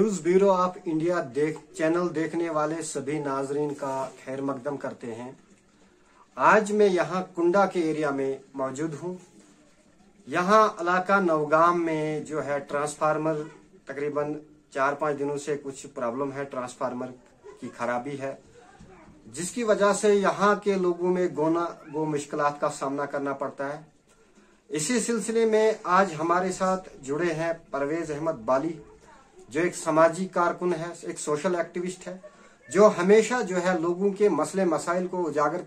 News bureau of India channel देखने वाले सभी नाजरीन का खैर मकदम करते हैं। आज मैं यहाँ कुंडा के एरिया में मौजूद हूँ। यहाँ इलाका नवगाम में जो है ट्रांसफार्मर तकरीबन 4-5 दिनों से कुछ प्रॉब्लम है, ट्रांसफार्मर की खराबी है, जिसकी वजह से यहाँ के लोगों में वो मुश्किलात का सामना करना पड़ता है। इसी सिलसिले में आज हमारे साथ जुड़े हैं परवेज अहमद बाली, जो एक सामाजिक कारकुन है, एक सोशल एक्टिविस्ट है, जो हमेशा जो है लोगों के मसले मसाइल को उजागर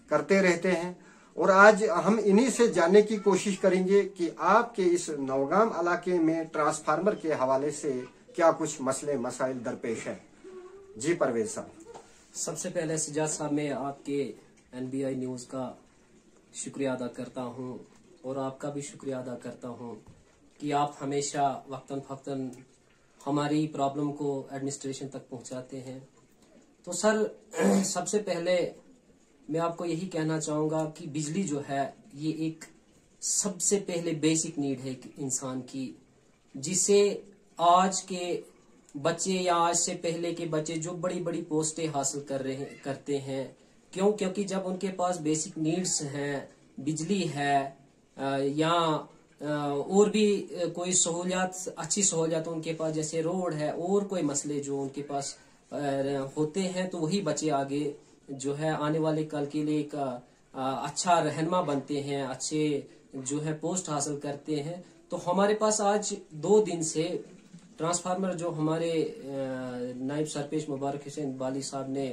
करते रहते हैं। और आज हम इन्हीं से जानने की कोशिश करेंगे कि आपके इस नवगाम इलाके में ट्रांसफार्मर के हवाले से क्या कुछ मसले मसाइल दरपेश है। जी परवेज साहब। सबसे पहले सजाद साहब, मैं आपके NBI न्यूज का शुक्रिया अदा करता हूं और आपका भी शुक्रिया अदा करता हूं कि आप हमेशा वक्तन फक्तन हमारी प्रॉब्लम को एडमिनिस्ट्रेशन तक पहुंचाते हैं। तो सर, सबसे पहले मैं आपको यही कहना चाहूंगा कि बिजली जो है ये एक सबसे पहले बेसिक नीड है इंसान की, जिसे आज के बच्चे या आज से पहले के बच्चे जो बड़ी बड़ी पोस्टें हासिल करते हैं। क्योंकि जब उनके पास बेसिक नीड्स हैं, बिजली है या और भी कोई सहूलियत, अच्छी सहूलियत उनके पास, जैसे रोड है और कोई मसले जो उनके पास होते हैं, तो वही बच्चे आगे जो है आने वाले कल के लिए एक अच्छा रहनुमा बनते हैं, अच्छे जो है पोस्ट हासिल करते हैं। तो हमारे पास आज 2 दिन से ट्रांसफार्मर जो हमारे नायब सरपंच मुबारक हुसैन बाली साहब ने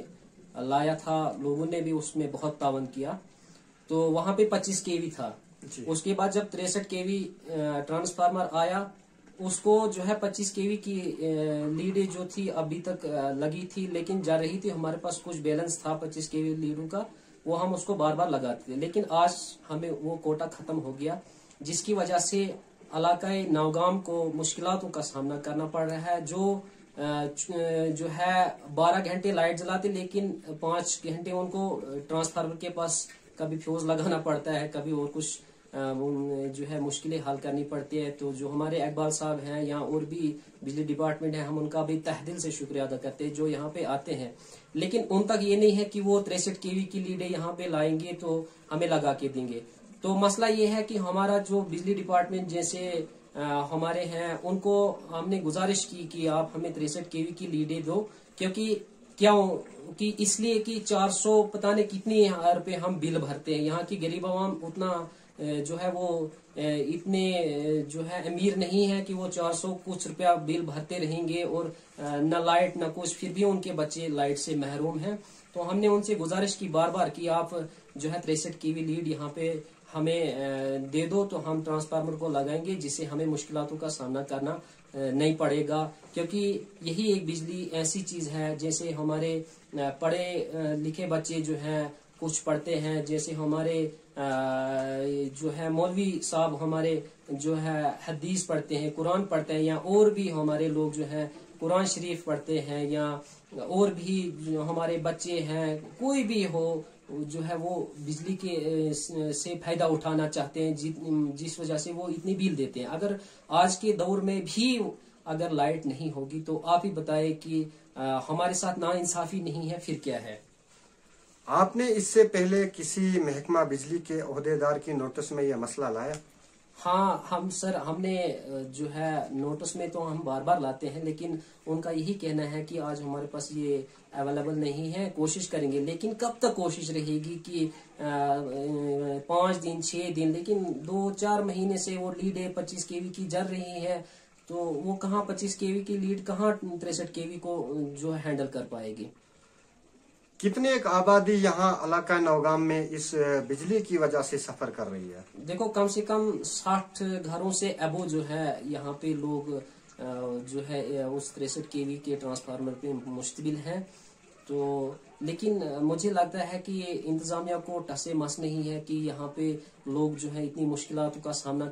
लाया था, लोगों ने भी उसमें बहुत तावन किया। तो वहां पे 25 kV था। उसके बाद जब 63 kV ट्रांसफार्मर आया, उसको जो है 25 kV की लीडें जो थी अभी तक लगी थी, लेकिन जा रही थी। हमारे पास कुछ बैलेंस था 25 kV लीडों का, वो हम उसको बार बार लगाते थे। लेकिन आज हमें वो कोटा खत्म हो गया, जिसकी वजह से इलाकाए नवगाम को मुश्किलातों का सामना करना पड़ रहा है। जो है 12 घंटे लाइट जलाते, लेकिन 5 घंटे उनको ट्रांसफार्मर के पास कभी फ्यूज लगाना पड़ता है, कभी और कुछ जो है मुश्किलें हल करनी पड़ती है। तो जो हमारे इकबाल साहब हैं या और भी बिजली डिपार्टमेंट है, हम उनका भी तहे दिल से शुक्रिया अदा करते हैं जो यहाँ पे आते हैं। लेकिन उन तक ये नहीं है कि वो 63 kV की लीडें यहाँ पे लाएंगे तो हमें लगा के देंगे। तो मसला ये है कि हमारा जो बिजली डिपार्टमेंट जैसे हमारे हैं, उनको हमने गुजारिश की कि आप हमें 63 kV की लीडें दो। क्योंकि इसलिए कि 400 पता नहीं कितनी रुपए हम बिल भरते हैं। यहाँ की गरीब आवाम उतना जो है वो इतने जो है अमीर नहीं है कि वो 400 कुछ रुपया बिल भरते रहेंगे और न लाइट न कुछ, फिर भी उनके बच्चे लाइट से महरूम हैं। तो हमने उनसे गुजारिश की बार बार कि आप जो है 63 kV लीड यहाँ पे हमें दे दो, तो हम ट्रांसफार्मर को लगाएंगे, जिससे हमें मुश्किलातों का सामना करना नहीं पड़ेगा। क्योंकि यही एक बिजली ऐसी चीज है, जैसे हमारे पढ़े लिखे बच्चे जो हैं कुछ पढ़ते हैं, जैसे हमारे जो है मौलवी साहब हमारे जो है हदीस पढ़ते हैं, कुरान पढ़ते हैं, या और भी हमारे लोग जो है कुरान शरीफ पढ़ते हैं, या और भी जो हमारे बच्चे हैं, कोई भी हो जो है वो बिजली के से फायदा उठाना चाहते हैं, जिस वजह से वो इतनी बिल देते हैं। अगर आज के दौर में भी अगर लाइट नहीं होगी तो आप ही बताए कि हमारे साथ नाइंसाफी नहीं है, फिर क्या है। आपने इससे पहले किसी महकमा बिजली के ओहदेदार की नोटिस में यह मसला लाया? हाँ, हमने जो है नोटिस में तो हम बार बार लाते हैं, लेकिन उनका यही कहना है कि आज हमारे पास ये अवेलेबल नहीं है, कोशिश करेंगे। लेकिन कब तक कोशिश रहेगी कि 5 दिन 6 दिन, लेकिन 2-4 महीने से वो लीड 25 kV की जल रही है, तो वो कहाँ 25 kV की लीड कहाँ 63 kV को जो हैंडल कर पाएगी। कितने एक आबादी यहाँ इलाका नवगाम में इस बिजली की वजह से सफर कर रही है? देखो, कम से कम 60 घरों से अबो जो है यहाँ पे लोग जो है उस 63 kV के ट्रांसफार्मर पे मुश्तमिल हैं। तो लेकिन मुझे लगता है कि ये इंतजामिया को टसे मस नहीं है कि यहाँ पे लोग जो है इतनी मुश्किलातों का सामना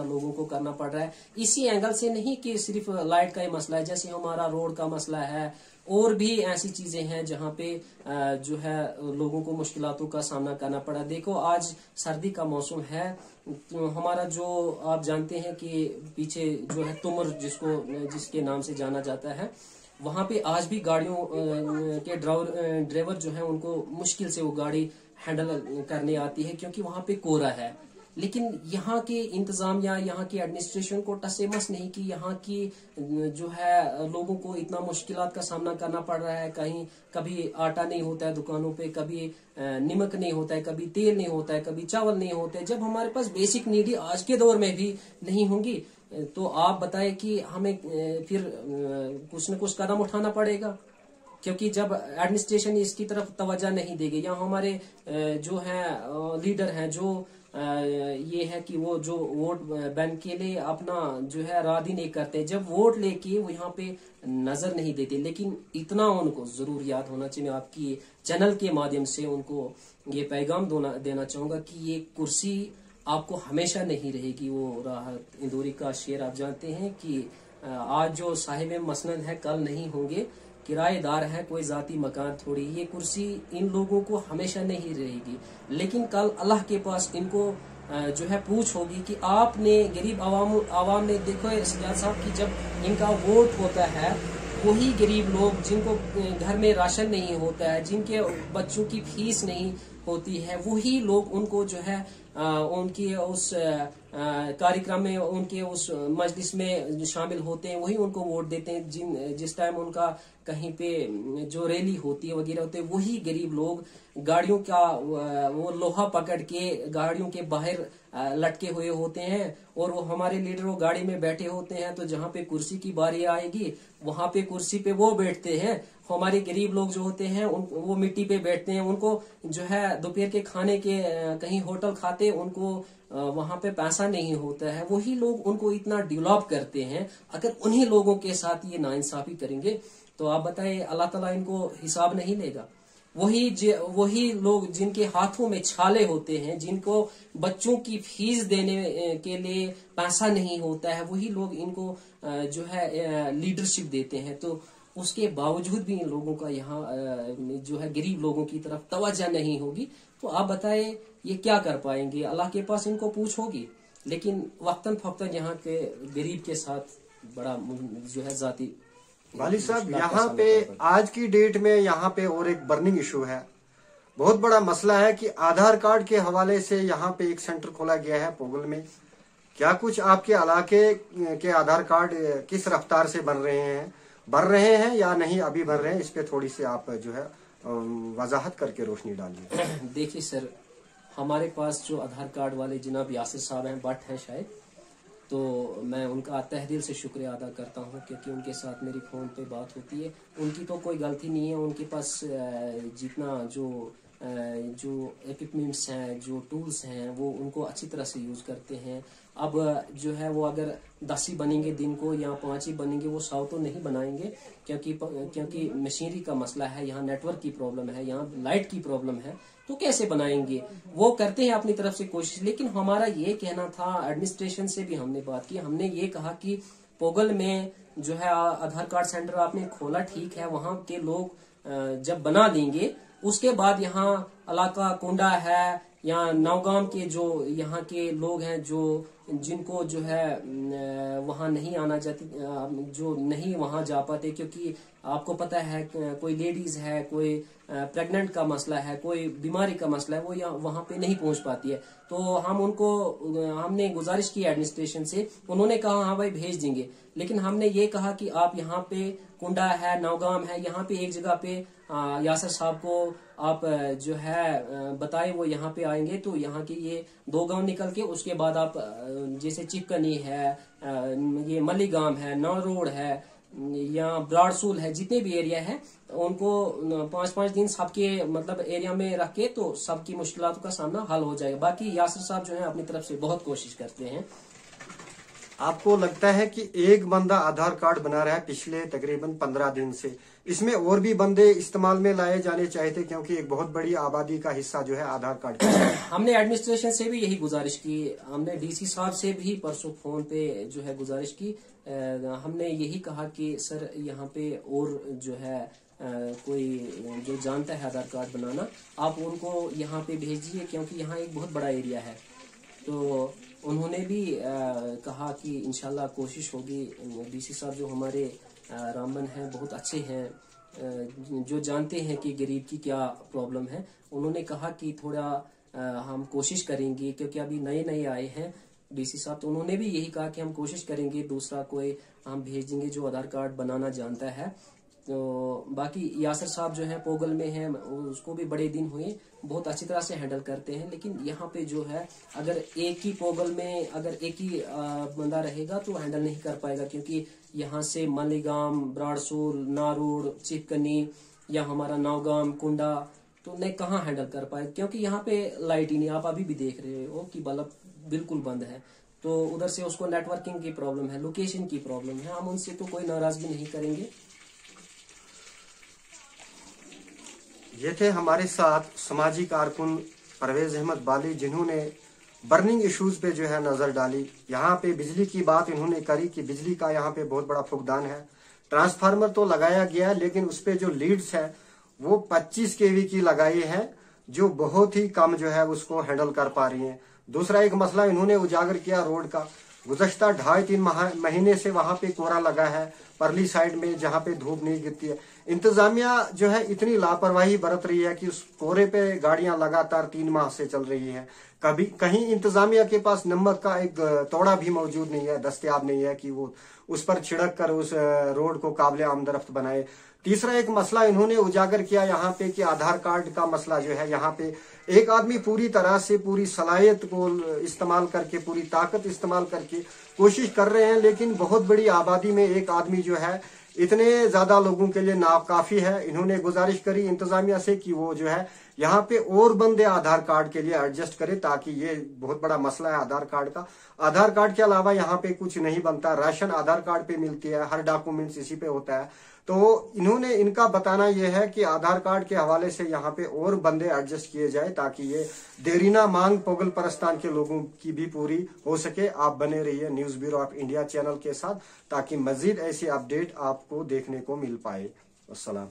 लोगों को करना पड़ रहा है। इसी एंगल से नहीं कि सिर्फ लाइट का ही मसला है, जैसे हमारा रोड का मसला है, और भी ऐसी चीजें हैं जहाँ पे जो है लोगों को मुश्किलातों का सामना करना पड़ा। देखो आज सर्दी का मौसम है, तो हमारा जो आप जानते हैं कि पीछे जो है तुमर जिसके नाम से जाना जाता है, वहां पे आज भी गाड़ियों के ड्राइवर जो है उनको मुश्किल से वो गाड़ी हैंडल करने आती है, क्योंकि वहां पे कोहरा है। लेकिन यहाँ के इंतजाम या यहाँ की एडमिनिस्ट्रेशन को टसे मस नहीं कि यहाँ की जो है लोगों को इतना मुश्किलात का सामना करना पड़ रहा है। कहीं कभी आटा नहीं होता है दुकानों पे, कभी नमक नहीं होता है, कभी तेल नहीं होता है, कभी चावल नहीं होते हैं। जब हमारे पास बेसिक नीड ही आज के दौर में भी नहीं होंगी, तो आप बताएं कि हमें फिर कुछ न कुछ कदम उठाना पड़ेगा, क्योंकि जब एडमिनिस्ट्रेशन इसकी तरफ तवज्जो नहीं देगी, या हमारे जो है लीडर हैं जो ये है कि वो जो वोट बैंक के लिए अपना जो है रादी नहीं करते, जब वोट लेके वो यहाँ पे नजर नहीं देते। लेकिन इतना उनको जरूर याद होना चाहिए, मैं आपकी चैनल के माध्यम से उनको ये पैगाम देना चाहूंगा कि ये कुर्सी आपको हमेशा नहीं रहेगी। वो राहत इंदौरी का शेर आप जानते हैं कि आज जो साहिब मसनद है कल नहीं होंगे, किराएदार है कोई जाती मकान थोड़ी। ये कुर्सी इन लोगों को हमेशा नहीं रहेगी, लेकिन कल अल्लाह के पास इनको जो है पूछ होगी कि आपने गरीब आवाम ने, देखो सजाद साहब की जब इनका वोट होता है, वही गरीब लोग जिनको घर में राशन नहीं होता है, जिनके बच्चों की फीस नहीं होती है, वही लोग उनको जो है उनके उस कार्यक्रम में, उनके उस मजलिस में शामिल होते हैं, वही उनको वोट देते हैं। जिस टाइम उनका कहीं पे जो रैली होती है वगैरह होते हैं, वही गरीब लोग गाड़ियों का वो लोहा पकड़ के गाड़ियों के बाहर लटके हुए होते हैं, और वो हमारे लीडर वो गाड़ी में बैठे होते हैं। तो जहाँ पे कुर्सी की बारी आएगी वहां पे कुर्सी पे वो बैठते हैं, हमारे गरीब लोग जो होते हैं वो मिट्टी पे बैठते हैं। उनको जो है दोपहर के खाने के कहीं होटल खाते, उनको वहां पे पैसा नहीं होता है, वही लोग उनको इतना डेवलप करते हैं। अगर उन्हीं लोगों के साथ ये नाइंसाफी करेंगे तो आप बताइए अल्लाह ताला इनको हिसाब नहीं लेगा। वही लोग जिनके हाथों में छाले होते हैं, जिनको बच्चों की फीस देने के लिए पैसा नहीं होता है, वही लोग इनको जो है लीडरशिप देते हैं। तो उसके बावजूद भी इन लोगों का यहाँ जो है गरीब लोगों की तरफ तवज्जो नहीं होगी, तो आप बताएं ये क्या कर पाएंगे। अल्लाह के पास इनको पूछ होगी, लेकिन वक्तन फक्तन यहाँ के गरीब के साथ बड़ा जो है जाती वाली साहब, यहाँ पे आज की डेट में यहाँ पे और एक बर्निंग इशू है, बहुत बड़ा मसला है कि आधार कार्ड के हवाले से यहाँ पे एक सेंटर खोला गया है पोगल में। क्या कुछ आपके इलाके के आधार कार्ड किस रफ्तार से बन रहे हैं या नहीं अभी बन रहे हैं, इस पे थोड़ी सी आप जो है वजाहत करके रोशनी डालिए। देखिए सर, हमारे पास जो आधार कार्ड वाले जनाब यासिर साहब हैं, भट्ट हैं शायद, तो मैं उनका तहे दिल से शुक्रिया अदा करता हूं, क्योंकि उनके साथ मेरी फोन पे बात होती है। उनकी तो कोई गलती नहीं है, उनके पास जितना जो इक्विपमेंट्स हैं, जो टूल्स हैं, वो उनको अच्छी तरह से यूज करते हैं। अब जो है वो अगर 10 ही बनेंगे दिन को या 5 ही बनेंगे, वो 100 तो नहीं बनाएंगे, क्योंकि मशीनरी का मसला है, यहाँ नेटवर्क की प्रॉब्लम है, यहाँ लाइट की प्रॉब्लम है, तो कैसे बनाएंगे। वो करते हैं अपनी तरफ से कोशिश, लेकिन हमारा ये कहना था, एडमिनिस्ट्रेशन से भी हमने बात की, हमने ये कहा कि पोगल में जो है आधार कार्ड सेंटर आपने खोला, ठीक है, वहां के लोग जब बना लेंगे, उसके बाद यहाँ इलाका कुंडा है या नौगाम के जो यहाँ के लोग हैं, जिनको जो है वहां नहीं आना चाहते, जो नहीं वहां जा पाते, क्योंकि आपको पता है कोई लेडीज है, कोई प्रेग्नेंट का मसला है, कोई बीमारी का मसला है, वो यहाँ वहां पे नहीं पहुंच पाती है। तो हमने गुजारिश की एडमिनिस्ट्रेशन से, उन्होंने कहा हाँ भाई भेज देंगे, लेकिन हमने ये कहा कि आप यहाँ पे कुंडा है, नौगाम है, यहाँ पे एक जगह पे यासर साहब को आप जो है बताए, वो यहाँ पे आएंगे, तो यहाँ के ये 2 गांव निकल के उसके बाद आप जैसे चिपकनी है, ये मलीगाम है, नौ रोड है या ब्राडसूल है, जितने भी एरिया है, उनको 5-5 दिन सबके मतलब एरिया में रख के, तो सबकी मुश्किलातों का सामना हल हो जाएगा। बाकी यासर साहब जो है अपनी तरफ से बहुत कोशिश करते हैं। आपको लगता है कि एक बंदा आधार कार्ड बना रहा है पिछले तकरीबन 15 दिन से, इसमें और भी बंदे इस्तेमाल में लाए जाने चाहिए थे, क्योंकि एक बहुत बड़ी आबादी का हिस्सा जो है आधार कार्ड का। हमने एडमिनिस्ट्रेशन से भी यही गुजारिश की, हमने डीसी साहब से भी परसों फोन पे जो है गुजारिश की। हमने यही कहा कि सर यहाँ पे और जो है कोई जो जानता है आधार कार्ड बनाना, आप उनको यहाँ पे भेजिए, क्योंकि यहाँ एक बहुत बड़ा एरिया है। तो उन्होंने भी कहा कि इंशाल्लाह कोशिश होगी। डीसी साहब जो हमारे रामबन हैं बहुत अच्छे हैं, जो जानते हैं कि गरीब की क्या प्रॉब्लम है। उन्होंने कहा कि थोड़ा हम कोशिश करेंगे, क्योंकि अभी नए नए आए हैं डीसी साहब, तो उन्होंने भी यही कहा कि हम कोशिश करेंगे, दूसरा कोई हम भेजेंगे जो आधार कार्ड बनाना जानता है। तो बाकी यासर साहब जो है पोगल में हैं, उसको भी बड़े दिन हुए, बहुत अच्छी तरह से हैंडल करते हैं। लेकिन यहाँ पे जो है अगर एक ही पोगल में अगर एक ही बंदा रहेगा तो हैंडल नहीं कर पाएगा, क्योंकि यहाँ से मालीगाम, ब्राड़सूल, नारोड, चिपकनी या हमारा नौगाम, कुंडा, तो नहीं कहाँ हैंडल कर पाए, क्योंकि यहाँ पे लाइट ही नहीं। आप अभी भी देख रहे हो कि बल्ब बिल्कुल बंद है। तो उधर से उसको नेटवर्किंग की प्रॉब्लम है, लोकेशन की प्रॉब्लम है। हम उनसे तो कोई नाराजगी नहीं करेंगे। ये थे हमारे साथ समाजी कारकुन परवेज अहमद बाली, जिन्होंने बर्निंग इश्यूज पे जो है नजर डाली। यहाँ पे बिजली की बात इन्होंने करी कि बिजली का यहाँ पे बहुत बड़ा फुकदान है। ट्रांसफार्मर तो लगाया गया है, लेकिन उस पे जो लीड्स है वो 25 केवी की लगाई है, जो बहुत ही कम जो है उसको हैंडल कर पा रही है। दूसरा एक मसला इन्होंने उजागर किया रोड का। गुज़श्ता 2.5-3 महीने से वहां पे कोहरा लगा है परली साइड में, जहां पे धूप नहीं गिरती है। इंतजामिया जो है इतनी लापरवाही बरत रही है कि उस कोहरे पे गाड़ियां लगातार 3 माह से चल रही हैं। कभी कहीं इंतजामिया के पास नमक का एक तोड़ा भी मौजूद नहीं है, दस्तयाब नहीं है कि वो उस पर छिड़क कर उस रोड को काबिले आमदरफ्त बनाए। तीसरा एक मसला इन्होंने उजागर किया यहाँ पे कि आधार कार्ड का मसला जो है, यहाँ पे एक आदमी पूरी तरह से पूरी सलाहियत को इस्तेमाल करके, पूरी ताकत इस्तेमाल करके कोशिश कर रहे हैं, लेकिन बहुत बड़ी आबादी में एक आदमी जो है इतने ज्यादा लोगों के लिए नाकाफी है। इन्होंने गुजारिश करी इंतजामिया से कि वो जो है यहाँ पे और बंदे आधार कार्ड के लिए एडजस्ट करे, ताकि ये बहुत बड़ा मसला है आधार कार्ड का। आधार कार्ड के अलावा यहाँ पे कुछ नहीं बनता, राशन आधार कार्ड पे मिलती है, हर डॉक्यूमेंट्स इसी पे होता है। तो इन्होंने इनका बताना यह है कि आधार कार्ड के हवाले से यहाँ पे और बंदे एडजस्ट किए जाए, ताकि ये देरीना मांग पोगल परस्तान के लोगों की भी पूरी हो सके। आप बने रहिए news bureau of India channel के साथ, ताकि मजीद ऐसी अपडेट आपको देखने को मिल पाए। अस्सलाम।